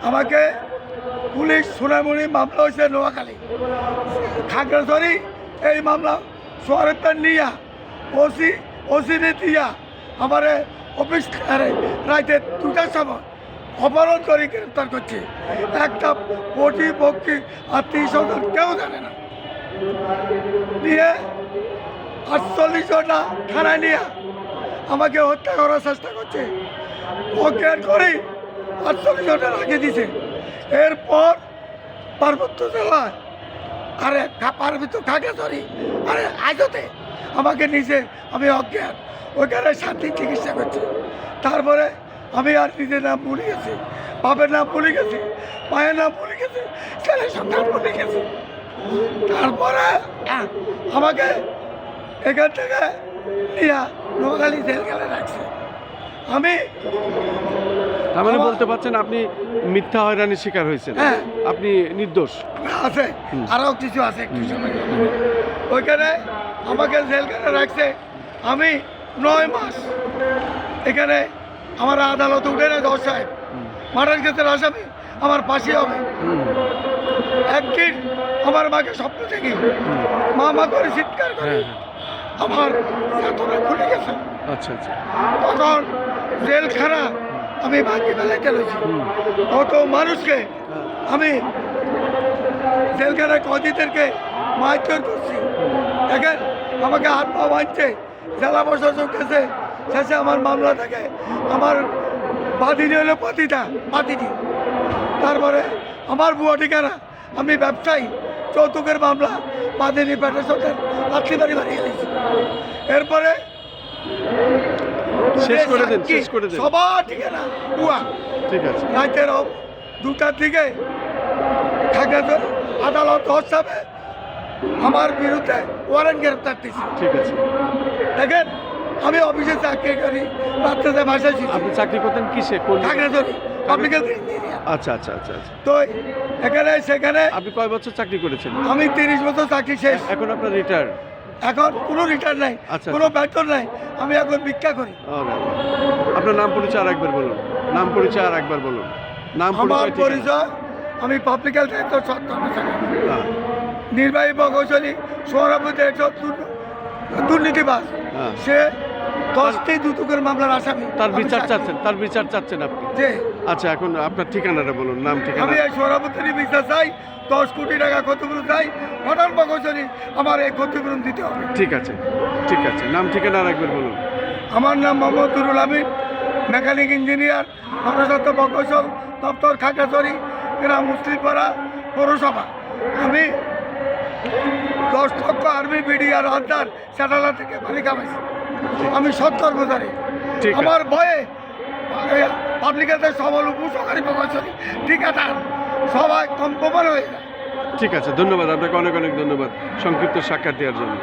আমাকে পুলিশ সোনামণি মামলা হয়েছে নোয়াখালী খাগড়াছড়ি। এই মামলা সোয়ারের নিয়া ওসিরে দিয়া আমার অফিস রাইতে 2টার সময় অপহরণ করে গ্রেপ্তার করছে। একটা প্রতিপক্ষী আত্মীয় স্বজন কেউ জানে না, নিয়ে 48 জনা থানায় নিয়ে আমাকে হত্যা করার চেষ্টা করছে। অজ্ঞান করে 48 জনা রাখে দিছে। এরপর পার্বত্য জেলায় পার্বত্য খাগড়াছড়ি আজতে আমাকে নিজে আমি অজ্ঞান ওইখানে শান্তি চিকিৎসা করছি। তারপরে আমি আর নিজের নাম ভুলে গেছি, বাপের নাম ভুলে গেছি, মায়ের নাম ভুলে গেছি, ছেলের সন্তান ভুলে গেছি। তারপরে আমাকে এখান থেকে নিয়ে নোয়াখালী জেলখানায় রাখছে। আমি তার বলতে পারছেন আপনি মিথ্যা হয়রানির শিকার হয়েছেন? হ্যাঁ, আপনি নির্দোষ? আছে, আরও কিছু আছে, একটু সময় ওইখানে আমাকে জেলখানায় রাখছে। আমি 9 মাস এখানে আমার আদালত উঠে না 10 সাহেব মার্ডার কেসের আসামি আমার ফাঁসি হবে। একদিন আমার মাকে স্বপ্ন দেখি, মা করে চিৎকার করে আমার চেতনা খুলে গেছে। আচ্ছা আচ্ছা। তখন জেলখানা আমি ভাঙি ফেলাইতে রয়েছি। কত মানুষকে আমি জেলখানায় কয়েদিদেরকে মারধর করছি। দেখেন আমাকে হাত পা বাঁধছে, জেলা প্রশাসক কাছে শেষে আমার মামলা থাকে। আমার বাদিনী হলো পাতিনি। তারপরে আমার বুয়া ঠিকানা, আমি ব্যবসায়ী, যৌতুকের মামলা, বাদিনী পেটের সাথে লাঠি বাড়ি গেছি। এরপরে শেষ করে দেন। সবার ঠিকানা বুয়া। ঠিক আছে। রাতের 2টার দিকে খাগড়াছড়ি আদালত হিসাবে আমার বিরুদ্ধে ওয়ারেন্ট গ্রেপ্তার দিয়েছে। ঠিক আছে। দেখেন আমি অফিসে চাকরি করি, রাত্রে বাসায় ছিল। আপনি চাকরি করতেন কিসে? Khagrachari public health engineer. আচ্ছা আচ্ছা আচ্ছা আচ্ছা। তো এখানে সেখানে আপনি কয় বছর চাকরি করেছেন? আমি 30 বছর চাকরি শেষ। এখন আপনার রিটায়ার? এখন কোনো রিটার্ন নাই, আচ্ছা, কোনো বেতন নাই, আমি এখন ভিক্ষা করি। আপনার নাম পরিচয় আর একবার বলুন। নাম পরিচয় আর একবার বলুন। নাম আমার পরিচয়, আমি পাবলিক হেলথ নির্বাহী প্রকৌশলী, সৌরভূত দুর্নীতিবাজ। সে 10টি যৌতুকের মামলার আসামি। তার বিচার চাচ্ছেন আপনি? যে আচ্ছা, এখন আপনার ঠিকানাটা বলুন, নাম ঠিকানা। আমি এই সৌরভূতেরই বিচার চাই, 10 কোটি টাকা ক্ষতিপূরণ চাই। প্রধান প্রকৌশলী আমার এই ক্ষতিপূরণ দিতে হবে। ঠিক আছে ঠিক আছে, নাম ঠিকানা আর একবার বলুন। আমার নাম মোহাম্মদ নুরুল আমিন, মেকানিক ইঞ্জিনিয়ার, গণস্বাস্থ্য প্রকৌশল দপ্তর, খাগড়াছড়ি, গ্রাম মুসলিমপাড়া পৌরসভা। আমি 10 লক্ষ আর্মি বিডিআর আধার স্যাটেলাইট থেকে পানি কামাইছি। আমি সৎ কর্মচারী। আমার ভয়ে পাবলিক হেলথের সবল উপসহকারী প্রকৌশলী ঠিকাদার সবাই কম্পমান হয়ে যায়। ঠিক আছে, ধন্যবাদ আপনাকে, অনেক অনেক ধন্যবাদ সংক্ষিপ্ত সাক্ষাৎ দেওয়ার জন্য।